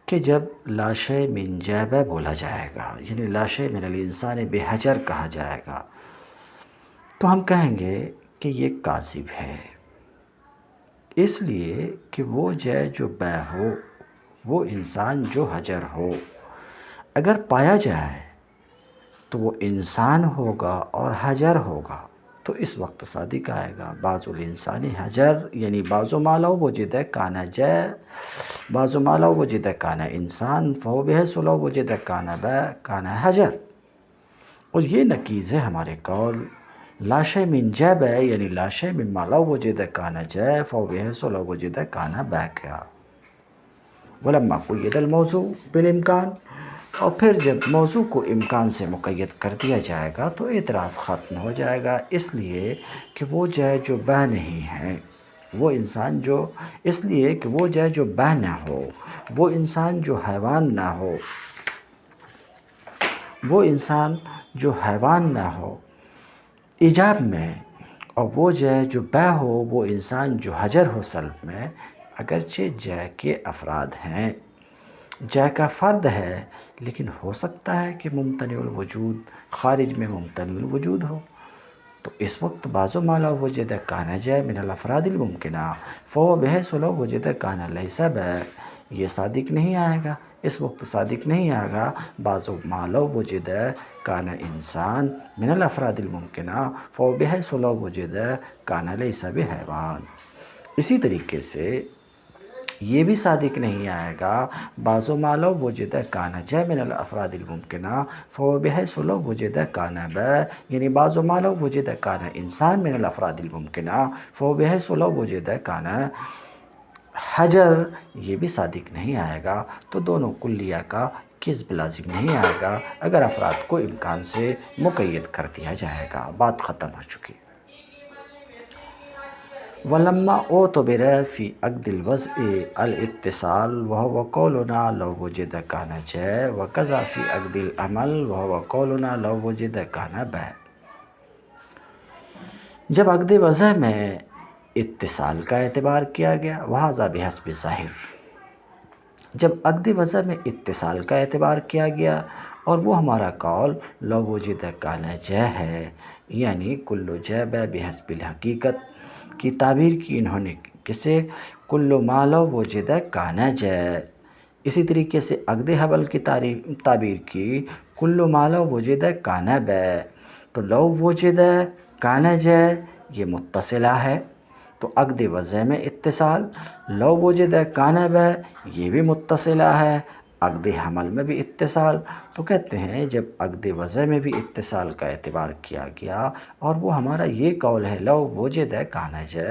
کہ جب لا شیء من جیب بولا جائے گا یعنی لا شیء من الانسان بحجر کہا جائے گا تو ہم کہیں گے کہ یہ کاذب ہے، اس لیے کہ وہ جے جو بے ہو، وہ انسان جو حجر ہو، اگر پایا جائے تو وہ انسان ہوگا اور حجر ہوگا تو اس وقت صادق آئے گا بعض الانسان حجر، یعنی بعض ما لو وجد کان جے، بعض ما لو وجد کان انسان فهو بحیث لو وجد کان بے کان حجر۔ اور یہ نقیض ہے ہمارے قول لا شیء من جیب یعنی لا شیء مما لو وجد کان جے فهو بحیث لو وجد کان بے کیا۔ ولما قید الموضوع بالامکان، اور پھر جب موضوع کو امکان سے مقید کر دیا جائے گا تو اعتراض ختم ہو جائے گا، اس لیے کہ وہ جے جو بہ نہیں ہے وہ انسان جو، اس لیے کہ وہ جے جو بہ نہ ہو، وہ انسان جو حیوان نہ ہو، وہ انسان جو حیوان نہ ہو ایجاب میں، اور وہ جے جو بہ ہو وہ انسان جو حجر ہو سلب میں، اگرچہ جے کے افراد ہیں، جے کا فرد ہے، لیکن ہو سکتا ہے کہ ممتنع الوجود خارج میں ممتنع الوجود ہو، تو اس وقت بعض ما لو وجد کان جے من الافراد الممکنہ فهو بحیث لو وجد کان لیس بہ، یہ صادق نہیں آئے گا، اس وقت صادق نہیں آئے گا بعض ما لو وجد کان انسان من الافراد الممکنہ فهو بحیث لو وجد کان لیس بحیوان۔ اسی طریقے سے یہ بھی صادق نہیں آئے گا بعض ما لو وجد کان جے من الافراد الممکنہ فهو بحیث لو وجد کان بہ، یعنی بعض ما لو وجد کان انسان من الافراد الممکنہ فهو بحیث لو وجد کان حجر، یہ بھی صادق نہیں آئے گا۔ تو دونوں کلیہ کا کذب لازم نہیں آئے گا اگر افراد کو امکان سے مقید کر دیا جائے گا۔ بات ختم ہو چکی۔ ولما اعتبر فی عقد الوضع الاتصال وهو قولنا لو وجد کان جے وکذا فی عقد العمل وهو قولنا لو وجد کان بہ۔ جب عقد وضع میں اتصال کا اعتبار کیا گیا وہذا بحسب ظاہر، جب عقد وضع میں اتصال کا اعتبار کیا گیا اور وہ ہمارا قول لو وجد کان جے ہے، یعنی کل جے بحسب الحقیقت کی تعبیر کی انہوں نے کسے؟ کل ما لو وجد کان جے۔ اسی طریقے سے عقد حبل کی تعبیر کی کل ما لو وجد کان بے، تو لو وجد کان جے یہ متصلہ ہے، تو عقد وضع میں اتصال، لو وجد کان بے یہ بھی متصلہ ہے، عقد حمل میں بھی اتصال۔ تو کہتے ہیں جب عقد وضع میں بھی اتصال کا اعتبار کیا گیا اور وہ ہمارا یہ قول ہے لو وجد کان جے،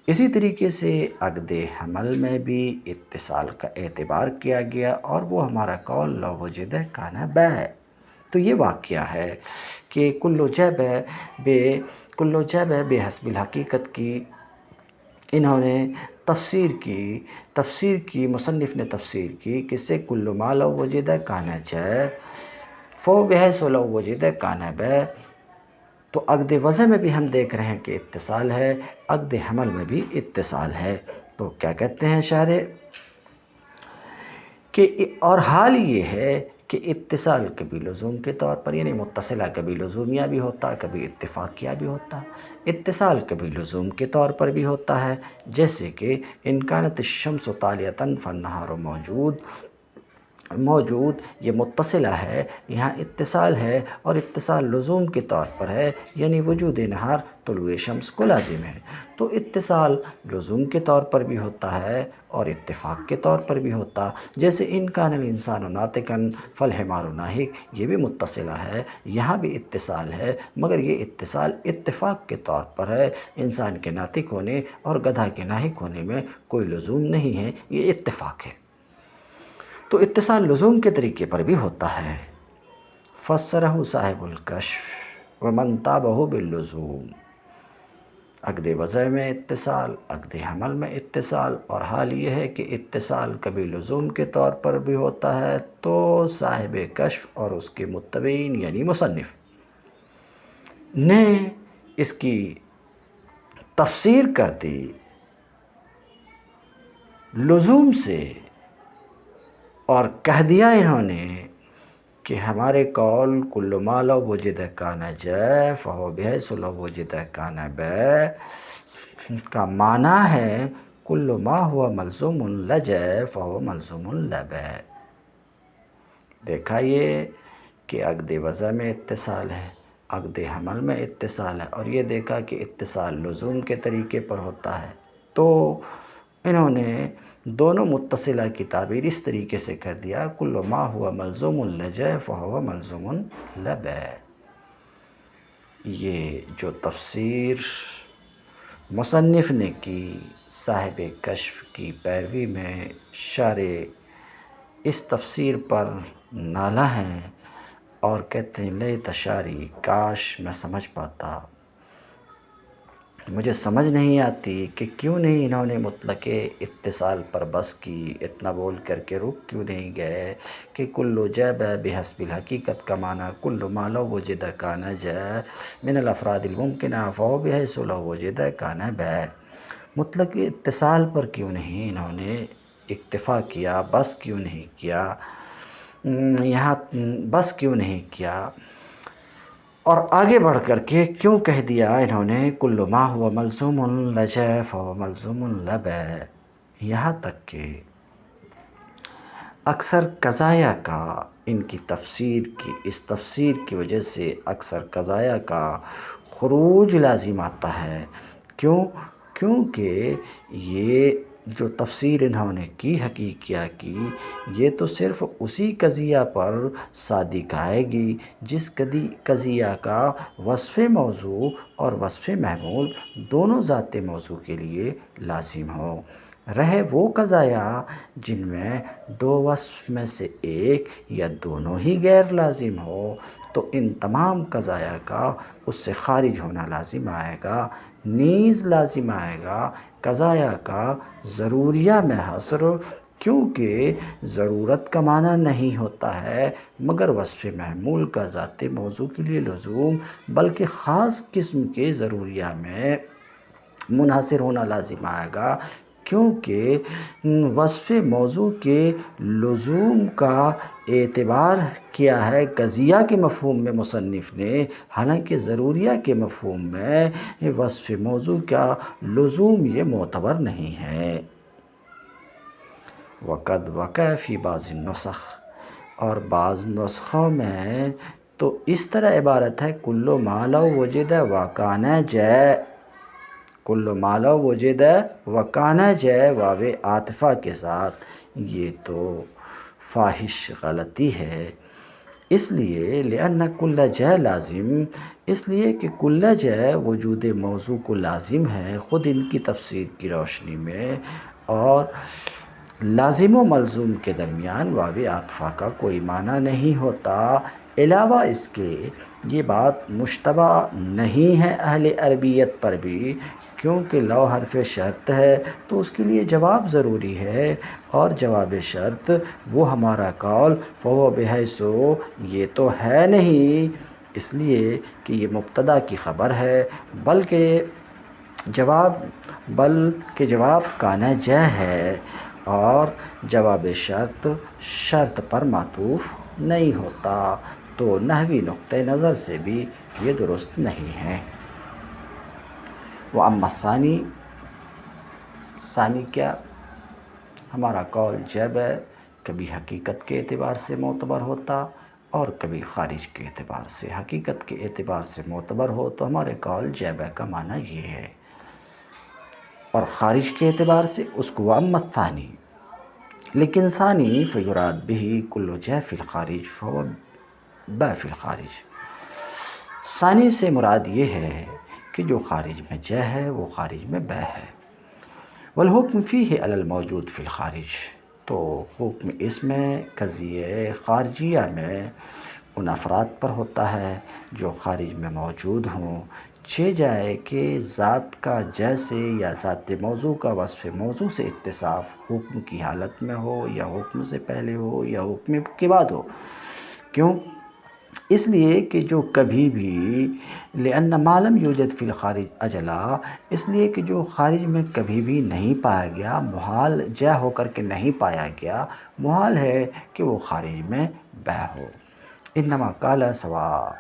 اسی طریقے سے عقد حمل میں بھی اتصال کا اعتبار کیا گیا اور وہ ہمارا قول لو وجد کان بے ہے۔ تو یہ واقعہ ہے کہ کل جب بحسب الحقیقت کی انہوں نے تفسیر کی مصنف نے تفسیر کی کس سے؟ کل ما لو وجد کان جے فو بحیث لو وجد کان بے۔ تو عقد وضع میں بھی ہم دیکھ رہے ہیں کہ اتصال ہے، عقد حمل میں بھی اتصال ہے۔ تو کیا کہتے ہیں شارح کہ اور حال یہ ہے کہ اتصال کبھی لزوم کے طور پر، یعنی متصلہ کبھی لزومیہ بھی ہوتا ہے، کبھی اتفاقیہ بھی ہوتا ہے۔ اتصال کبھی لزوم کے طور پر بھی ہوتا ہے، جیسے کہ ان کانت الشمس طالیۃ فالنہار موجود یہ متصلہ ہے، یہاں اتصال ہے اور اتصال لزوم کے طور پر ہے، یعنی وجود نہار طلوع شمس کو لازم ہے۔ تو اتصال لزوم کے طور پر بھی ہوتا ہے اور اتفاق کے طور پر بھی ہوتا، جیسے ان کان الانسان ناطقا فالحمار ناہق یہ بھی متصلہ ہے، یہاں بھی اتصال ہے، مگر یہ اتصال اتفاق کے طور پر ہے، انسان کے ناطق ہونے اور گدھا کے ناہق ہونے میں کوئی لزوم نہیں ہے، یہ اتفاق ہے۔ تو اتصال لزوم کے طریقے پر بھی ہوتا ہے۔ فسرہ صاحب الکشف ومن تابہ باللزوم، عقد وضع میں اتصال، عقد حمل میں اتصال، اور حال یہ ہے کہ اتصال کبھی لزوم کے طور پر بھی ہوتا ہے۔ تو صاحب کشف اور اس کے متبعین یعنی مصنف نے اس کی تفسیر کر دی لزوم سے، اور کہہ دیا انہوں نے کہ ہمارے قول کل ما لو وجد کان جے فہو بحیث لو وجد کان بے کا معنی ہے کل ما ہوا ملزوم لجے فہو ملزوم لبے۔ دیکھا یہ کہ عقد وضع میں اتصال ہے، عقد حمل میں اتصال ہے، اور یہ دیکھا کہ اتصال لزوم کے طریقے پر ہوتا ہے۔ تو انہوں نے دونوں متصلہ کی تعبیر اس طریقے سے کر دیا کل ما ہوا ملزوم لجے فہو ملزوم لبے۔ یہ جو تفسیر مصنف نے کی صاحب کشف کی پیروی میں، شارح اس تفسیر پر نالہ ہیں اور کہتے ہیں لیت شعری کاش میں سمجھ پاتا، مجھے سمجھ نہیں آتی کہ کیوں نہیں انہوں نے مطلق اتصال پر بس کی، اتنا بول کر کے رک کیوں نہیں گئے کہ کل جے بحسب الحقیقت کا معنی کل ما لو وجد کان جے من الافراد الممکنہ فہو بحیث لو وجد کان بے۔ مطلق اتصال پر کیوں نہیں انہوں نے اکتفا کیا، بس کیوں نہیں کیا، یہاں بس کیوں نہیں کیا، اور آگے بڑھ کر کے کیوں کہہ دیا انہوں نے کل ما ہوا ملزوم لجے فہو ملزوم لبے۔ یہاں تک کہ اکثر قضایا کا ان کی اس تفسیر کی وجہ سے اکثر قضایا کا خروج لازم آتا ہے۔ کیونکہ یہ جو تفسیر انہوں نے کی حقیقیہ کی، یہ تو صرف اسی قضیہ پر صادق آئے گی جس قضیہ کا وصف موضوع اور وصف محمول دونوں ذات موضوع کے لیے لازم ہو۔ رہے وہ قضایا جن میں دو وصف میں سے ایک یا دونوں ہی غیر لازم ہو، تو ان تمام قضایا کا اس سے خارج ہونا لازم آئے گا۔ نیز لازم آئے گا قضایا کا ضروریہ میں حصر کیونکہ ضرورت کا معنی نہیں ہوتا ہے مگر وصف محمول کا ذات موضوع کے لیے لزوم، بلکہ خاص قسم کے ضروریہ میں منحصر ہونا لازم آئے گا، کیونکہ وصف موضوع کے لزوم کا اعتبار کیا ہے قضیہ کے مفہوم میں مصنف نے، حالانکہ ضروریہ کے مفہوم میں وصف موضوع کا لزوم یہ معتبر نہیں ہے۔ وقد وقع فی بعض النسخ، اور بعض نسخوں میں تو اس طرح عبارت ہے کل ما لو وجد وکان جے، کل ما لو وجد وکان جے واو عاطفہ کے ساتھ، یہ تو فاحش غلطی ہے۔ اس لیے لأن کل جے لازم، اس لیے کہ کل جے وجود موضوع کو لازم ہے خود ان کی تفسیر کی روشنی میں، اور لازم و ملزوم کے درمیان واو عاطفہ کا کوئی معنی نہیں ہوتا۔ علاوہ اس کے یہ بات مشتبہ نہیں ہے اہل عربیت پر بھی، کیونکہ لو حرف شرط ہے تو اس کے لیے جواب ضروری ہے، اور جواب شرط وہ ہمارا قول فہو بحیث یہ تو ہے نہیں، اس لیے کہ یہ مبتدا کی خبر ہے، بلکہ جواب کانا جے ہے، اور جواب شرط شرط پر معطوف نہیں ہوتا، تو نحوی نقطہ نظر سے بھی یہ درست نہیں ہے۔ وَأَمَّا الثَّانِي، ثانی کیا؟ ہمارا قول جب کبھی حقیقت کے اعتبار سے معتبر ہوتا اور کبھی خارج کے اعتبار سے۔ حقیقت کے اعتبار سے معتبر ہو تو ہمارے قول جب کا معنی یہ ہے، اور خارج کے اعتبار سے اس کو وَأَمَّا الثَّانِي، لیکن ثانی فیراد بہ کل جے فی الخارج فہو با فی الخارج، ثانی سے مراد یہ ہے کہ جو خارج میں جے ہے وہ خارج میں بے ہے۔ والحکم فیہ علی الموجود فی الخارج، تو حکم اس میں قضیہ خارجیہ میں ان افراد پر ہوتا ہے جو خارج میں موجود ہوں، چہ جائے کہ ذات کا جیسے یا ذات موضوع کا وصف موضوع سے اتصاف حکم کی حالت میں ہو یا حکم سے پہلے ہو یا حکم کے بعد ہو۔ کیوں؟ اس لیے کہ جو کبھی بھی لأن ما لم یوجد فی الخارج اجلا، اس لیے کہ جو خارج میں کبھی بھی نہیں پایا گیا، محال جے ہو کر کے نہیں پایا گیا، محال ہے کہ وہ خارج میں بے ہو۔ انما قال سواء،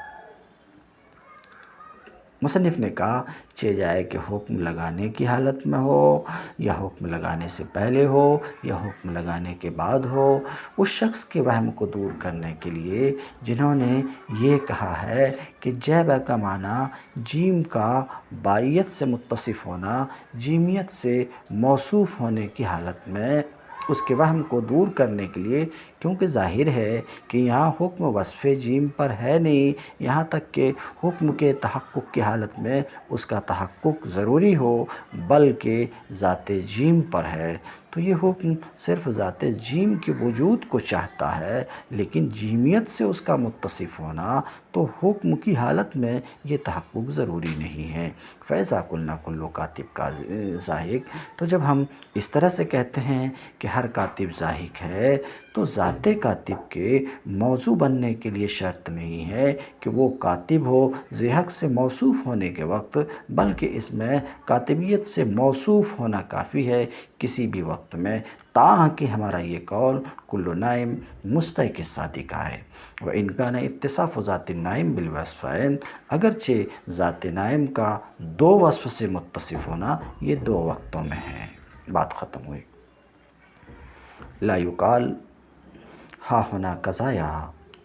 مصنف نے کہا چہ جائے کہ حکم لگانے کی حالت میں ہو یا حکم لگانے سے پہلے ہو یا حکم لگانے کے بعد ہو، اس شخص کے وہم کو دور کرنے کے لیے جنہوں نے یہ کہا ہے کہ جیب کا معنی جیم کا بائیت سے متصف ہونا، جیمیت سے موصوف ہونے کی حالت میں، اس کے وہم کو دور کرنے کے لیے، کیونکہ ظاہر ہے کہ یہاں حکم وصف جیم پر ہے نہیں، یہاں تک کہ حکم کے تحقق کی حالت میں اس کا تحقق ضروری ہو، بلکہ ذات جیم پر ہے، تو یہ حکم صرف ذات جیم کے وجود کو چاہتا ہے، لیکن جیمیت سے اس کا متصف ہونا تو حکم کی حالت میں یہ تحقق ضروری نہیں ہے۔ فیضا قلنا کل کاتب کا ذاہق، تو جب ہم اس طرح سے کہتے ہیں کہ ہر کاتب ذاہق ہے، تو ذات کاتب کے موضوع بننے کے لیے شرط نہیں ہے کہ وہ کاتب ہو ذہق سے موصوف ہونے کے وقت، بلکہ اس میں کاتبیت سے موصوف ہونا کافی ہے کسی بھی وقت میں، تاہم کہ ہمارا یہ قول کل نائم مستحق صادق ہے۔ وَإِنْ كَانَ اتصاف ذات النائم بالوصفین، اگرچہ ذات نائم کا دو وصف سے متصف ہونا یہ دو وقتوں میں ہے۔ بات ختم ہوئی۔ لا یقال، ہاں ہونا قضایا،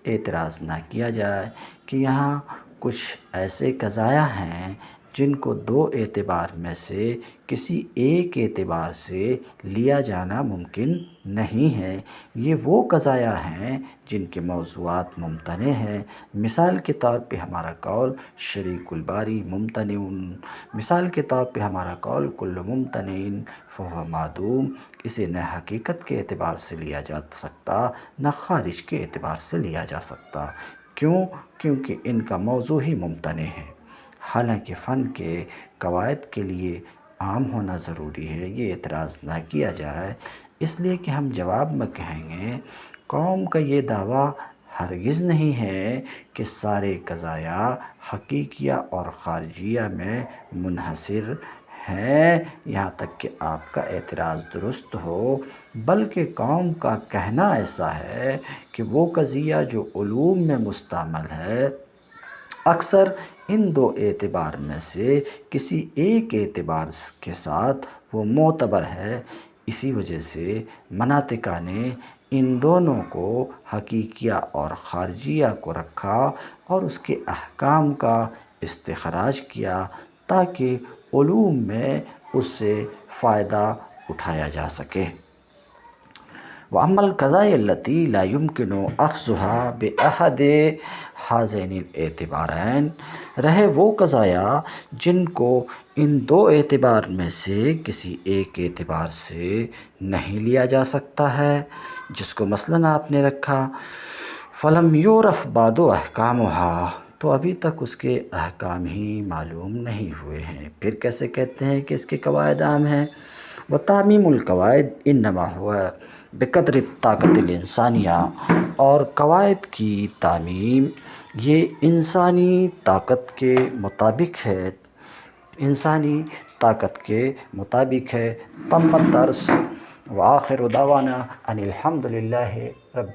اعتراض نہ کیا جائے کہ یہاں کچھ ایسے قضایا ہیں جن کو دو اعتبار میں سے کسی ایک اعتبار سے لیا جانا ممکن نہیں ہے۔ یہ وہ قضایا ہیں جن کے موضوعات ممتنع ہیں۔ مثال کے طور پہ ہمارا قول شریک الباری ممتنع، مثال کے طور پہ ہمارا قول کل ممتنع فہو معدوم، اسے نہ حقیقت کے اعتبار سے لیا جا سکتا نہ خارج کے اعتبار سے لیا جا سکتا۔ کیوں؟ کیونکہ ان کا موضوع ہی ممتنع ہے۔ حالانکہ فن کے قواعد کے لیے عام ہونا ضروری ہے، یہ اعتراض نہ کیا جائے۔ اس لیے کہ ہم جواب میں کہیں گے قوم کا یہ دعویٰ ہرگز نہیں ہے کہ سارے قضایا حقیقیہ اور خارجیہ میں منحصر ہیں، یہاں تک کہ آپ کا اعتراض درست ہو، بلکہ قوم کا کہنا ایسا ہے کہ وہ قضیہ جو علوم میں مستعمل ہے اکثر ان دو اعتبار میں سے کسی ایک اعتبار کے ساتھ وہ معتبر ہے۔ اسی وجہ سے مناطقہ نے ان دونوں کو حقیقیہ اور خارجیہ کو رکھا اور اس کے احکام کا استخراج کیا تاکہ علوم میں اس سے فائدہ اٹھایا جا سکے۔ وَأَمَّا الْقَضَايَا الَّتِي لَا يُمْكِنُ أَخْذُهَا بِأَحَدِ هَذَيْنِ الْاعْتِبَارَيْنِ، رہے وہ قضایا جن کو ان دو اعتبار میں سے کسی ایک اعتبار سے نہیں لیا جا سکتا ہے، جس کو مثلاً آپ نے رکھا فَلَمْ يُعْرَفْ بَعْدُ أَحْكَامُهَا، تو ابھی تک اس کے احکام ہی معلوم نہیں ہوئے ہیں، پھر کیسے کہتے ہیں کہ اس کے قواعد عام ہیں؟ وَتَعْمِيمُ الْقَوَاعِدِ إِنَّمَا هُوَ بقدر طاقت الانسانیہ، اور قواعد کی تعمیم یہ انسانی طاقت کے مطابق ہے، انسانی طاقت کے مطابق ہے۔ تم الدرس وآخر دعوانا ان الحمد للہ رب